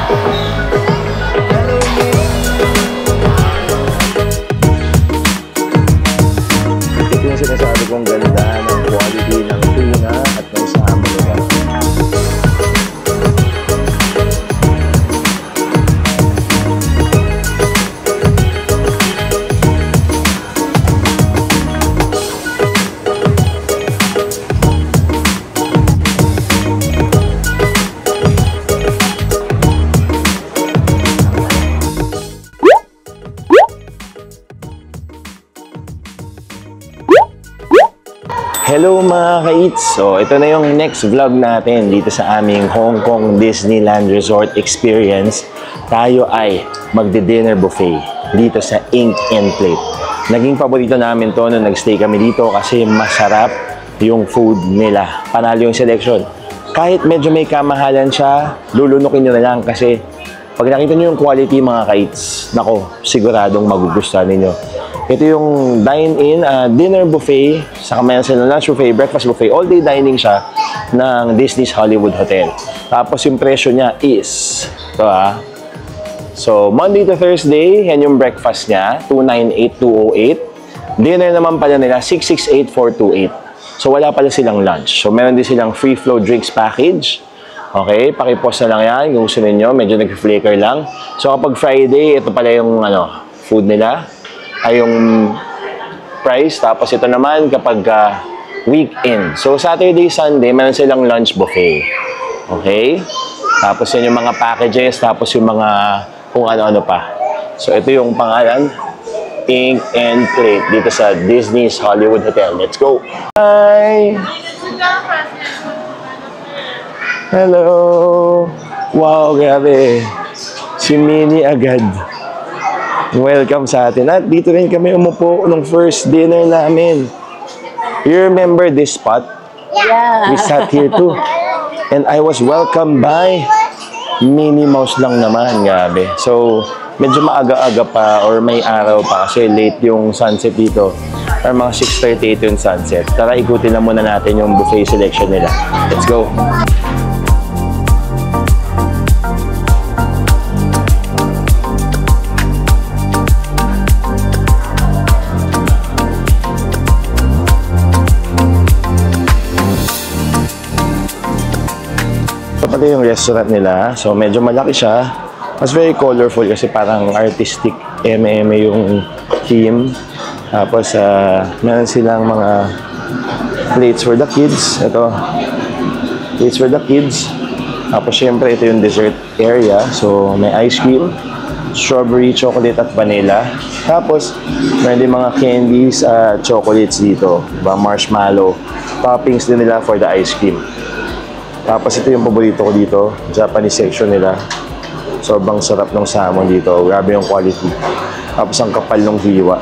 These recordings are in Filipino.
Ito yung sinasabi kong ganda ng quality ng tuna at ng salmon nila. Hello mga ka-eats! So, ito na yung next vlog natin dito sa aming Hong Kong Disneyland Resort Experience. Tayo ay magdi-dinner buffet dito sa Ink and Plate. Naging paborito namin to nung nag-stay kami dito kasi masarap yung food nila. Panalo yung selection. Kahit medyo may kamahalan siya, lulunukin nyo na lang kasi pag nakita nyo yung quality mga ka-eats, nako, siguradong magugustuhan ninyo. Ito yung dine-in, dinner buffet, saka mayroon sila lunch buffet, breakfast buffet, all-day dining siya ng Disney's Hollywood Hotel. Tapos yung presyo niya is, ito so Monday to Thursday, yan yung breakfast niya, 298,208. Dinner naman pala nila, 668,428. So wala pala silang lunch. So meron din silang free flow drinks package. Okay, pakipost na lang yan kung gusto ninyo, medyo nag-flicker lang. So kapag Friday, ito pala yung food nila. Ay yung price. Tapos ito naman kapag weekend. So Saturday, Sunday, meron silang lunch buffet. Okay? Tapos yan yung mga packages, tapos yung mga kung ano-ano pa. So ito yung pangalan, Ink and Plate dito sa Disney's Hollywood Hotel. Let's go! Hi! Hello! Wow, grabe! Si Minnie agad. Welcome sa atin. At dito rin kami umupo nung first dinner namin. You remember this spot? Yeah. We sat here too. And I was welcomed by Minnie Mouse lang naman. Gabi. So, medyo maaga-aga pa or may araw pa kasi late yung sunset dito. Or mga 6:38 yung sunset. Tara, ikutin na muna natin yung buffet selection nila. Let's go! Pati yung restaurant nila. So, medyo malaki siya. Mas very colorful kasi parang artistic yung theme. Tapos, meron silang mga plates for the kids. Ito. Plates for the kids. Tapos, syempre, ito yung dessert area. So, may ice cream, strawberry, chocolate, at vanilla. Tapos, meron din mga candies at chocolates dito. Diba? Marshmallow. Toppings din nila for the ice cream. Tapos ito yung paborito ko dito, Japanese section nila. Sobrang sarap ng salmon dito, grabe yung quality. Tapos ang kapal ng hiwa.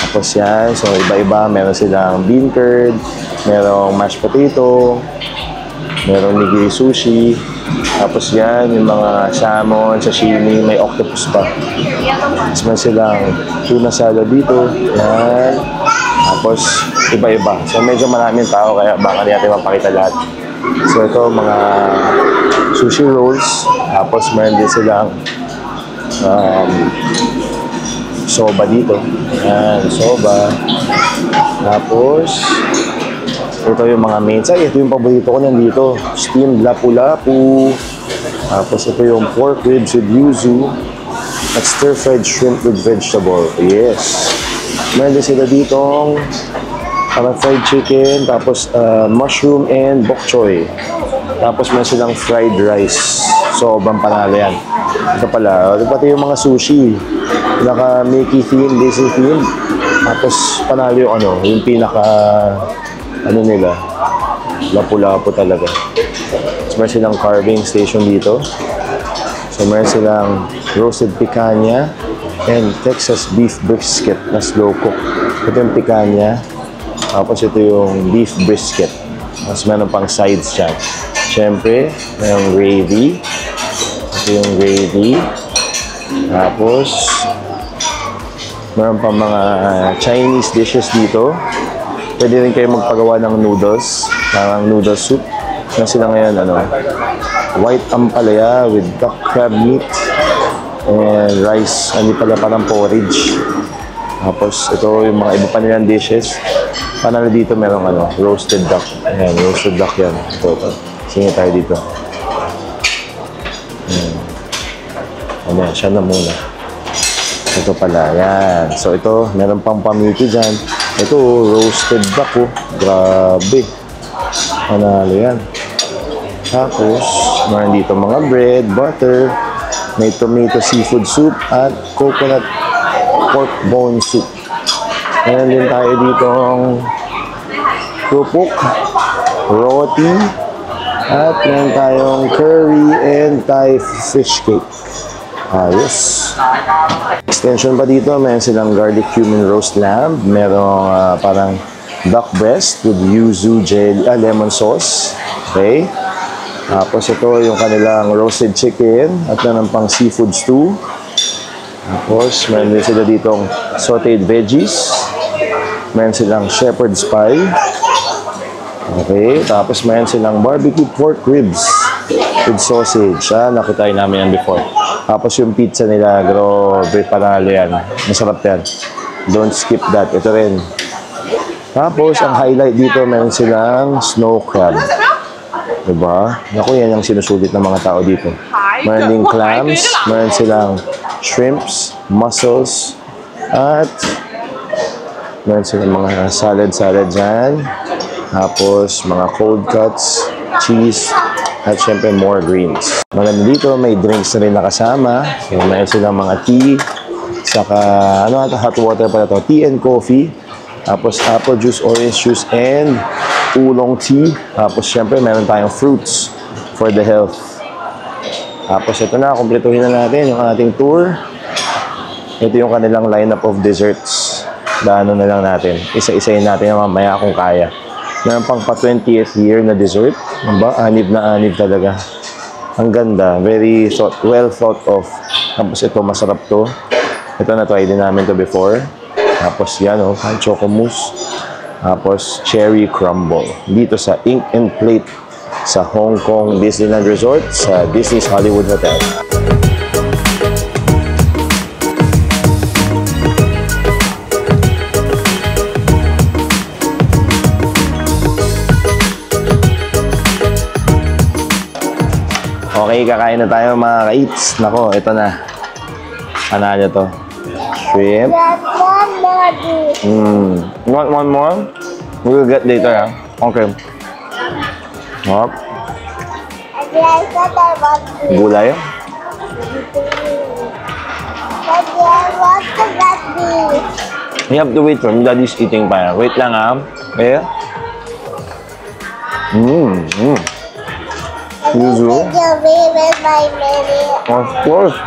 Tapos yan, so iba-iba, meron silang bean curd, merong mashed potato, merong nigiri sushi. Tapos yan, yung mga salmon, sashimi, may octopus pa. Tapos meron silang tuna salad dito, yan. Tapos iba-iba. So medyo maraming tao kaya baka di natin mapakita lahat. So ito mga sushi rolls, tapos meron din silang soba dito. Ayan, soba. Tapos ito yung mga mains. Ay, ito yung paborito ko nandito. Steamed lapu-lapu. Tapos ito yung pork ribs with yuzu at stir-fried shrimp with vegetable. Yes. Meron din sila ditong parang fried chicken, tapos mushroom and bok choy. Tapos meron silang fried rice. Sobrang panalo yan. Ito pala, pati yung mga sushi. Naka-Mickey theme, Disney theme. Tapos panalo yung yung pinaka, nila, lapu-lapu talaga. Tapos meron silang carving station dito. So meron silang roasted picanha and Texas beef brisket na slow cook. Ito yung picanha. Tapos ito yung beef brisket. Tapos meron pang sides dyan. Siyempre, mayroong gravy. Ito yung gravy. Tapos, meron pang mga Chinese dishes dito. Pwede rin kayo magpagawa ng noodles. Parang noodle soup. Meron sila ngayon, white ampalaya with duck crab meat and rice. Hindi pala parang porridge. Tapos ito yung mga iba pa nilang dishes. Panalo dito merong roasted duck. Ayan, roasted duck yan. Ito. Singin tayo dito. Ayan, siya na muna. Ito pala, yan. So ito, meron pang pamiti dyan. Ito, roasted duck, oh. Grabe. Panalo yan. Tapos, meron dito mga bread, butter, may tomato seafood soup, at coconut pork bone soup. Meron din tayo dito ang krupuk, roti, at meron tayong curry and Thai fish cake. Ayos. Extension pa dito, meron silang garlic cumin roast lamb, merong parang duck breast with yuzu jelly, lemon sauce. Okay. Tapos ito yung kanilang roasted chicken at meron pang seafood stew. Tapos meron din sila ditong sauteed veggies. Meron silang shepherd's pie. Okay. Tapos meron silang barbecue pork ribs with sausage. Nakita namin yan before. Tapos yung pizza nila, grabe, panalo yan. Masarap yan. Don't skip that. Ito rin. Tapos, ang highlight dito, meron silang snow crab. Diba? Naku, yan yung sinusulit ng mga tao dito. Meron din clams, meron silang shrimps, mussels, at meron silang mga salad dyan. Tapos, mga cold cuts, cheese, at syempre more greens. Maganda dito, may drinks na rin nakasama. So, meron silang mga tea, saka hot water pala to, tea and coffee. Tapos apple juice, orange juice, and oolong tea. Tapos syempre meron tayong fruits for the health. Tapos ito na, kumpletuhin na natin yung ating tour. Ito yung kanilang lineup of desserts. Daano na lang natin. Isa-isayin natin mamaya kung kaya. Meron pang pa 20th year na dessert. Diba? Anib na anib talaga. Ang ganda. Very well thought of. Tapos ito, masarap to. Ito na-try din namin to before. Tapos yan, choco mousse. Tapos cherry crumble. Dito sa Ink and Plate sa Hong Kong Disneyland Resort sa Disney's Hollywood Hotel. Okay, kakain na tayo mga ka-eats. Nako, ito na. Ano to? Shrimp. You want one more? We'll get later, ha? Okay. Hop. Gulay. You have to wait for him. Daddy's eating pa. Wait lang, ha? Okay? Yuzu. Of course.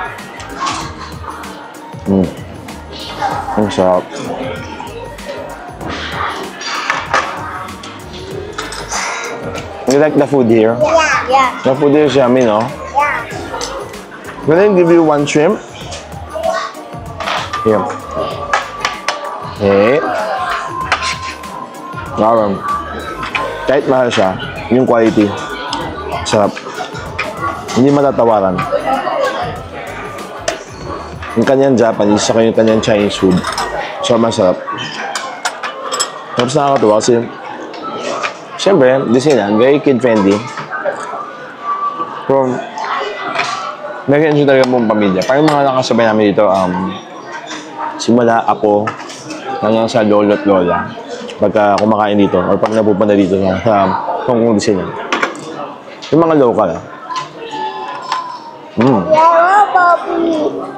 Ang sarap. You like the food here? Yeah. The food here is yummy, no? Yeah. Can I give you one shrimp? Here. Okay. Wow. Kahit mahal siya, yung quality. Sarap. Hindi matatawaran. Yung kanyang Japanese, saka yung kanyang Chinese food. So, masarap. Tapos nakakatuwa kasi siyempre, Disneyland, very kid-friendly. From nag-enjoy talaga mong pamilya. Parang mga nakasabay namin dito, simula apo hanggang sa lolo at lola. Pagka kumakain dito, or pag napupunta dito sa Hong Kong Disneyland. Yung mga local.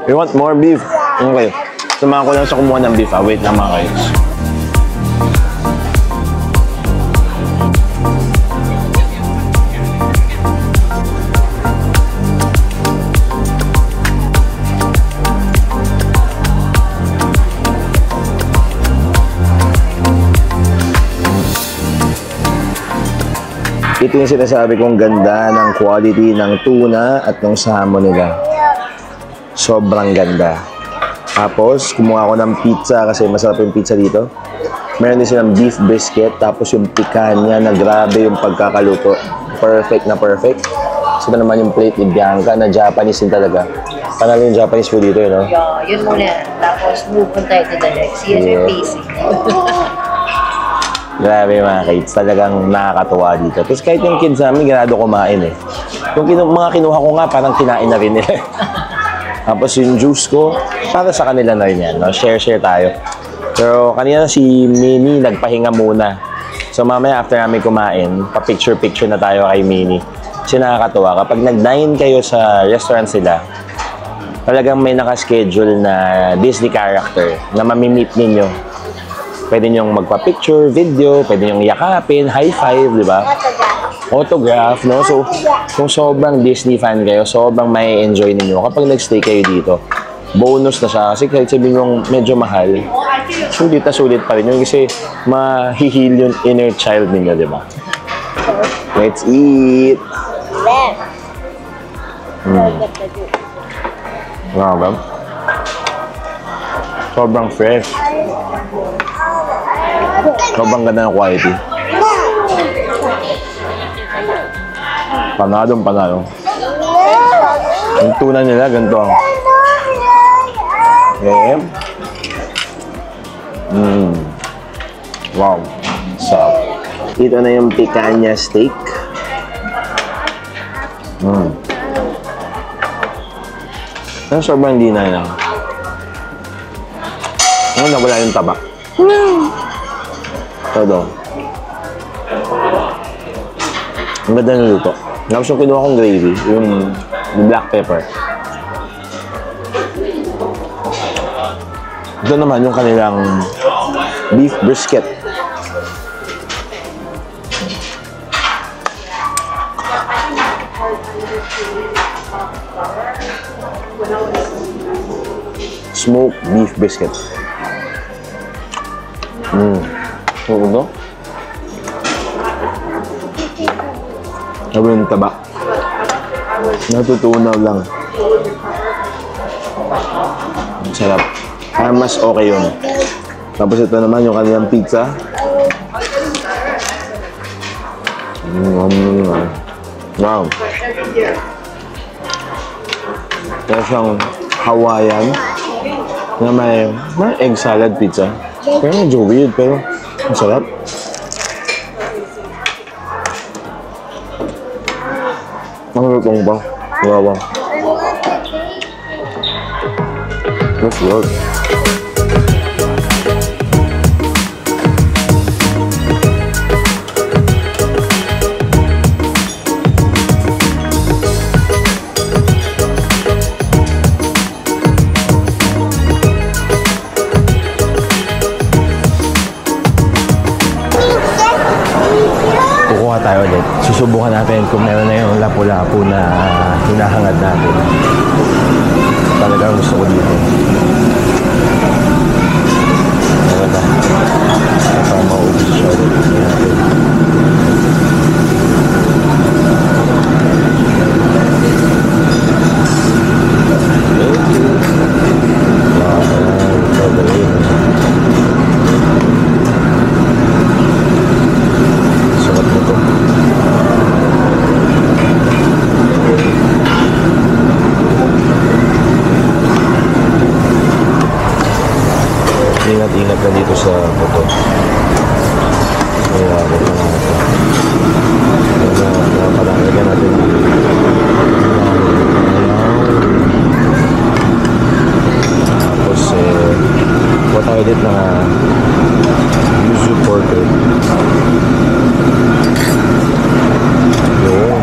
You want more beef? Okay. Samahan ko lang sa kumuha ng beef. Wait lang mga guys. Ito yung sinasabi kong ganda ng quality ng tuna at ng salmon nila. Sobrang ganda. Tapos, kumuha ako ng pizza kasi masarap yung pizza dito. Meron din silang beef brisket. Tapos yung picanha na grabe yung pagkakaluto. Perfect na perfect. Saka naman yung plate ni Bianca na Japanese din talaga. Panalo yung Japanese food dito, no? Yeah, yun muna yan. Tapos move on tayo to the next. Yes, Yeah. we're busy. Grabe mga kids, talagang nakakatuwa dito. Tapos kahit yung kids namin, ganado kumain eh. Yung mga kinuha ko nga, parang kinain na rin nila. Tapos yung juice ko, para sa kanila na rin yan. No? Share tayo. Pero kanina si Minnie nagpahinga muna. So mamaya after namin kumain, pa-picture-picture na tayo kay Minnie. Kasi nakakatuwa. Kapag nag-dine kayo sa restaurant sila, talagang may nakaschedule na Disney character na mamimit ninyo. Pwede nyong magpa-picture, video, pwede nyong yakapin, high five, di ba? Autograph, no? So, kung sobrang Disney fan kayo, sobrang may enjoy ninyo kapag nag-stay kayo dito. Bonus na siya. Kasi kahit sabihin mong medyo mahal, sulit na sulit pa rin yun kasi mahihil yung inner child ninyo, di ba? Let's eat! Wow, ba? Sobrang fresh. Sobrang ganda ng quality. Panalo. Yung tuna nila, ganito. Okay. Wow. So, dito na yung picanha steak. Sobrang hindi na lang. Nawala yung taba. Todo. Ang ganda ng luto. Tapos yung kinuha kong gravy, yung black pepper. Ito naman yung kanilang beef brisket. Smoked beef brisket. Ano? Sabi yung taba. Natutunaw lang. Ang sarap. Kaya mas okay yun. Tapos ito naman yung kanilang pizza. Wow. Kaya siyang Hawaiian na may egg salad pizza. Pero medyo weird, pero ang sarap. Ang lutong ba? Wow. That's good. Kukuha tayo ulit. Susubukan natin kung meron na yung lapu-lapu na hinahangad natin. Talagang gusto ko dito. Meron na. Para maubos siya ulit. Ingat na dito sa buto. Kaya ako pa na ito. Kaya palagyan natin. Tapos kuha tayo dito na yuzu porter. Yun.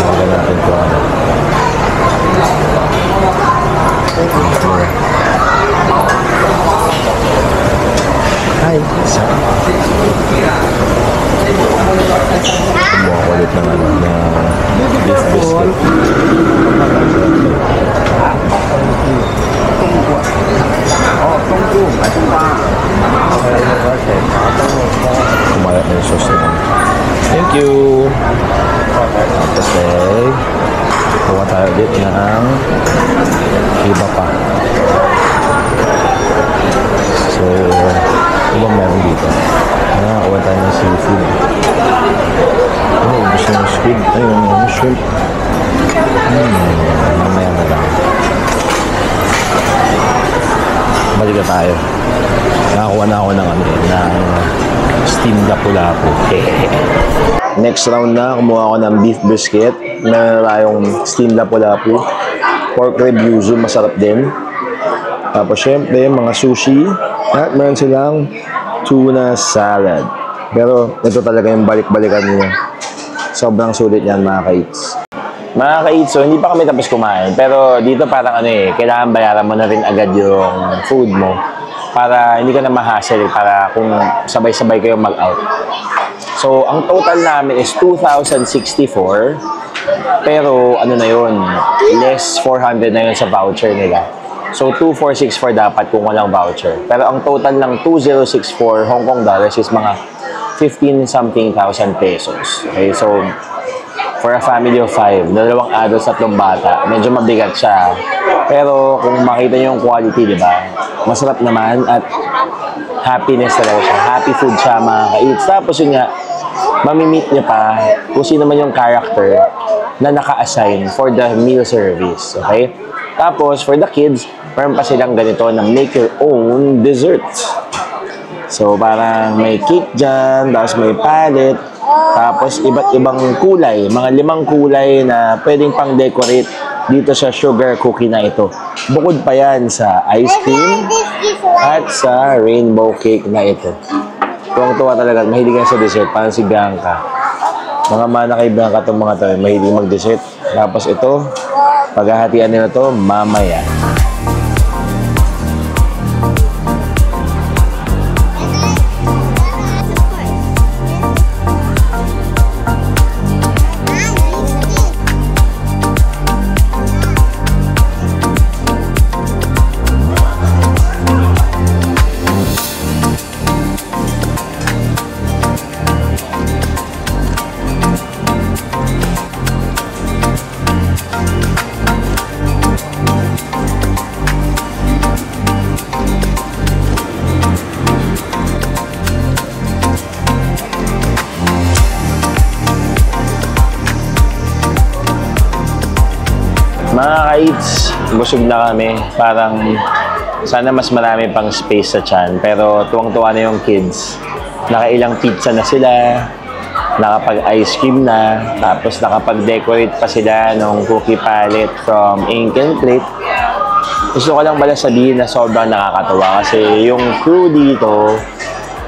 Palagyan natin ito. Hi! Kumuha ko ulit ng na beef biscuit. Kumalat na yung sauce na. Thank you! Tapos kuha tayo ulit ng iba pa. So, Ano bang meron dito? Nakakuha tayo ng seafood. Gusto ng squid. Ayun, yung shrimp. Mamaya na lang. Balik na tayo. Nakakuha na ako ng steam lapu-lapu. Next round na, kumuha ako ng beef brisket. Meron na tayong steam lapu-lapu. Pork rib yuzu, masarap din. Tapos syempre, mga sushi. At meron silang tuna salad. Pero ito talaga yung balik-balikan niya. Sobrang sulit yan mga ka-eats. Mga ka-eats, so hindi pa kami tapos kumain. Pero dito parang kailangan bayaran mo na rin agad yung food mo. Para hindi ka na ma-hassle, para kung sabay-sabay kayo mag-out. So, ang total namin is 2,064. Pero, na yun, less 400 na yun sa voucher nila. So, 2,464 dapat kung walang voucher. Pero, ang total ng 2,064 Hong Kong dollars is mga 15-something thousand pesos. Okay, so, for a family of 5, 2 adults, 3 bata, medyo mabigat siya. Pero, kung makita niyo yung quality, di ba? Masarap naman at happiness talaga siya. Happy food siya mga ka-eats. Tapos yun nga, mamimit niya pa kung sino man yung character na naka-assign for the meal service. Okay? Tapos, for the kids, meron pa silang ganito na make your own desserts. So, parang may cake dyan, tapos may palette, tapos iba't ibang kulay, mga 5 kulay na pwedeng pang-decorate dito sa sugar cookie na ito. Bukod pa yan sa ice cream at sa rainbow cake na ito. Tuwang-tuwa talaga. Mahilig yan sa dessert. Parang si Bianca. Mga mana kay Bianca itong mga to. Mahilig mag-dessert. Tapos ito, paghahatian nila ito, mamaya. Mga ka-eats, busog na kami. Parang sana mas marami pang space sa tiyan. Pero tuwang-tuwa na yung kids. Nakailang pizza na sila. Nakapag-ice cream na. Tapos nakapag-decorate pa sila ng cookie palette from Ink and Plate. Gusto ko lang pala sabihin na sobrang nakakatuwa. Kasi yung crew dito,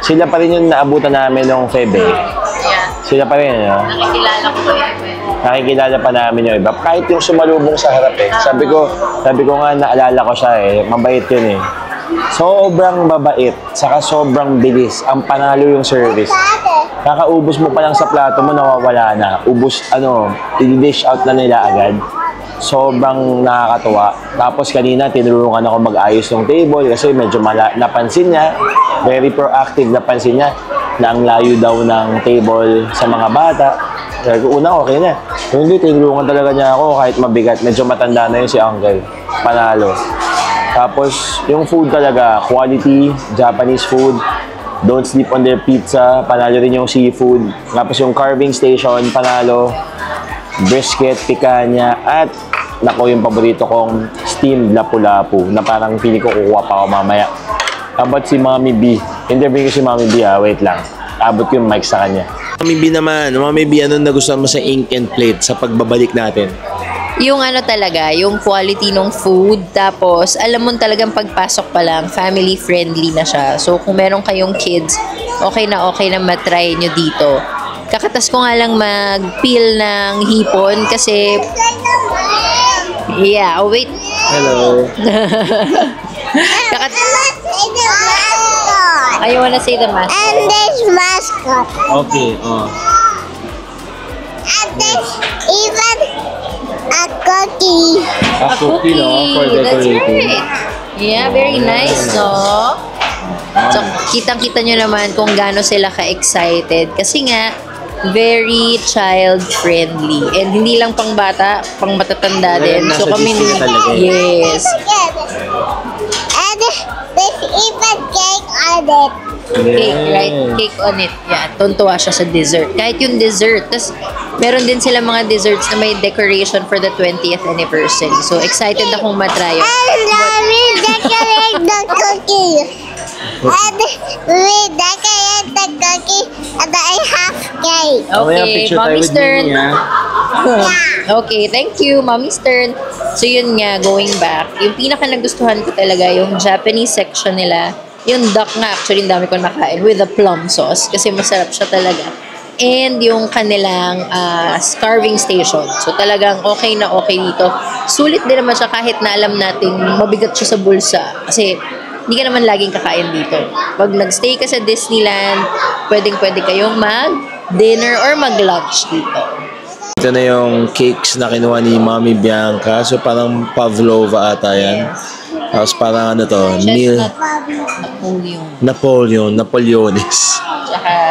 sila pa rin yung naabutan namin ng Febe. Yeah. Sila pa rin, no? Nakikilala ko ba yun? Nakikilala pa namin yung iba. Kahit yung sumalubong sa harap eh. Sabi ko nga naalala ko siya eh. Mabait yun eh. Sobrang mabait. Saka sobrang bilis. Ang panalo yung service. Kakaubos mo pa lang sa plato mo, nawawala na. Ubos, i-dish out na nila agad. Sobrang nakakatuwa. Tapos kanina, tinulungan ako mag-ayos ng table kasi medyo napansin niya. Very proactive napansin niya na ang layo daw ng table sa mga bata. Kaya una, okay na. Hindi, tinulungan talaga niya ako kahit mabigat. Medyo matanda na yun si Uncle. Panalo. Tapos, yung food talaga, quality, Japanese food. Don't sleep on their pizza. Panalo rin yung seafood. Tapos yung carving station, panalo. Brisket, picanha, at nako yung paborito kong steamed lapu-lapu na parang pili ko kukuha pa ako mamaya. Abot si Mommy B. Interview ko si Mommy B wait lang. Abot yung mic sa kanya. Mommy B naman. Mommy B, ano nagustuhan mo sa Ink and Plate sa pagbabalik natin? Yung talaga, yung quality ng food, tapos alam mo talagang pagpasok pa lang, family friendly na siya. So kung meron kayong kids, okay na matry nyo dito. Kakatas ko nga lang mag-peel ng hipon kasi wait. Hello. I wanna say the mascot. And this mascot. Okay, And there's even a cookie. A cookie, no? For That's decorating. right. Yeah, very nice, no? So, kitang-kita nyo naman kung gaano sila ka-excited. Kasi nga, very child-friendly. And hindi lang pang bata, pang matatanda din. So, Nasa kami Disney na talaga eh. Yes. And there's even cake on it. Cake, right? Cake on it. Yeah, tuntua siya sa dessert. Kahit yung dessert. Tapos, meron din sila mga desserts na may decoration for the 20th anniversary. So, excited akong matry yun. And we decorate the cookie. And we decorate the cookie and I have cake. Okay, Mommy's turn. Okay, thank you, Mommy's turn. So, yun nga, going back. Yung pinaka nagustuhan ko talaga, yung Japanese section nila. Yung duck nga, actually, ang dami ko nakain with the plum sauce kasi masarap siya talaga. And yung kanilang carving station. So talagang okay na okay dito. Sulit din naman siya kahit na alam nating mabigat siya sa bulsa. Kasi hindi ka naman laging kakain dito. Pag nagstay ka sa Disneyland, pwedeng-pwede kayong mag-dinner or mag-lunch dito. Ito na yung cakes na kinuha ni Mommy Bianca. So parang pavlova ata yan. Tapos parang ano to, Napoleonis.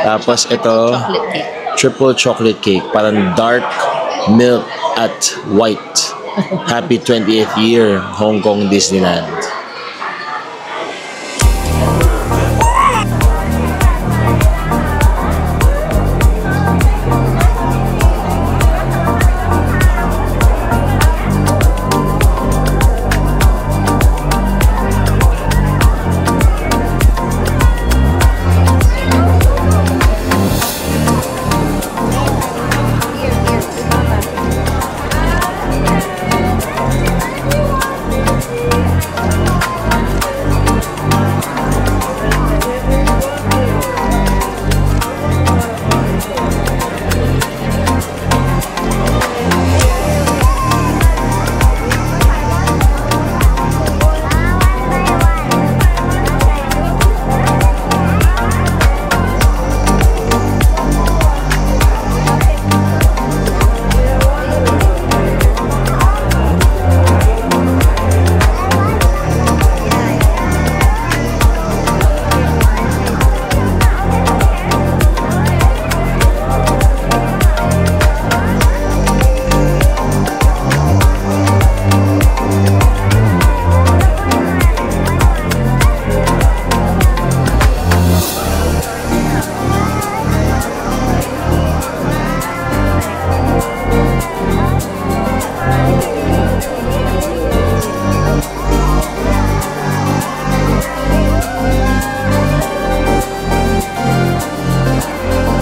Tapos ito, Chocolate cake. triple chocolate cake. Parang dark milk at white. Happy 20th year, Hong Kong Disneyland.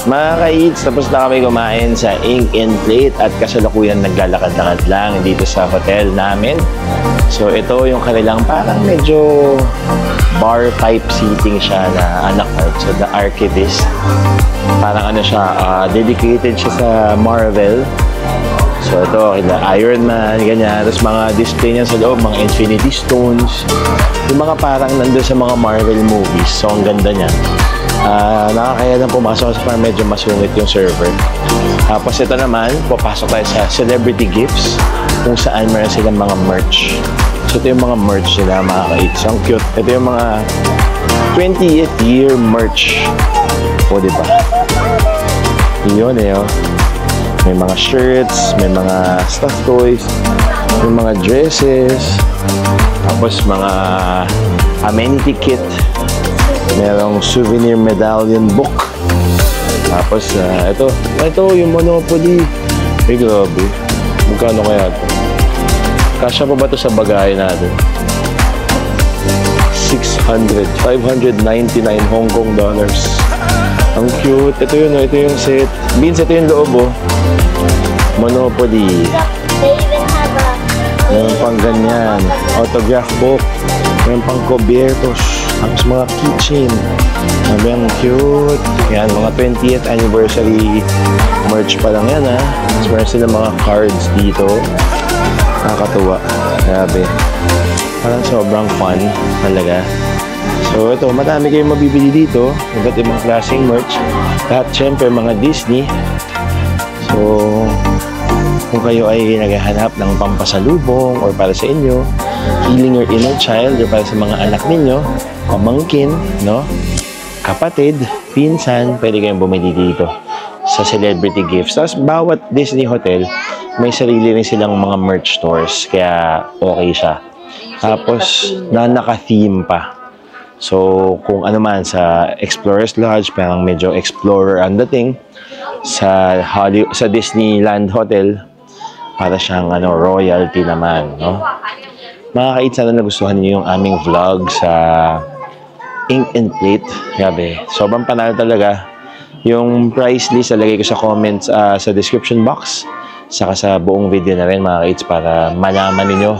Mga ka-eats, tapos na kami kumain sa Ink and Plate at kasalukuyan naglalakad-lakad lang dito sa hotel namin. So ito yung kanilang parang medyo bar type seating siya na anak ko. So the Archivist. Parang ano siya, dedicated siya sa Marvel. So ito, Iron Man, ganyan. Tapos mga display niya sa loob, mga Infinity Stones. Yung mga parang nandun sa mga Marvel movies. So ang ganda niya. Nakakaya na pumasok kasi parang medyo masungit yung server. Tapos ito naman, papasok tayo sa Celebrity Gifts kung saan meron silang mga merch. So ito yung mga merch nila, mga ka-eats. Ang cute. Ito yung mga 20th year merch. O, diba? Yun eh, oh. May mga shirts, may mga stuffed toys, may mga dresses, tapos mga amenity kit. Merong souvenir medallion book. Tapos, ito yung Monopoly. Ay, grabe. Magkano kaya ito? Kasya pa ba ito sa bagay natin? 599 Hong Kong dollars. Ang cute. Ito yun, ito yung set. Beans, ito yung loob, oh. Monopoly. They even have a... Meron pang ganyan. Autograph book. Meron pang cubiertos. Tapos mga keychain. Sabi ang cute. Yan, mga 20th anniversary merch pa lang yan, ha. Tapos meron sila mga cards dito. Nakakatuwa. Grabe. Parang sobrang fun talaga. So ito, madami kayong mabibili dito. Iba't ibang klaseng merch. Lahat syempre mga Disney. So, kung kayo ay naghahanap ng pampasalubong or para sa inyo, healing your inner child or para sa mga anak ninyo, pamangkin, no? Kapatid, pinsan, pwede kayong bumili dito sa Celebrity Gifts. Tapos bawat Disney hotel, may sarili rin silang mga merch stores. Kaya okay siya. Tapos, naka-theme pa. So, kung ano man sa Explorers Lodge, parang medyo explorer ang dating. Sa Disneyland Hotel, para siyang royalty naman, no? Mga ka-eats, sana nagustuhan niyo yung aming vlog sa Ink and Plate. Grabe, sobrang panalo talaga. Yung price list, lagay ko sa comments, sa description box. Saka sa buong video na rin, mga ka-eats, para malaman ninyo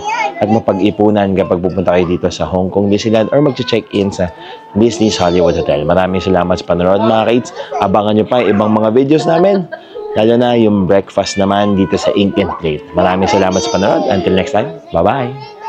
at mapag-ipunan kapag pupunta kayo dito sa Hong Kong Disneyland or mag-check-in sa Disney's Hollywood Hotel. Maraming salamat sa panonood, mga ka-eats. Abangan nyo pa yung ibang mga videos namin. Lalo na yung breakfast naman dito sa Ink and Plate. Maraming salamat sa panonood. Until next time, bye-bye!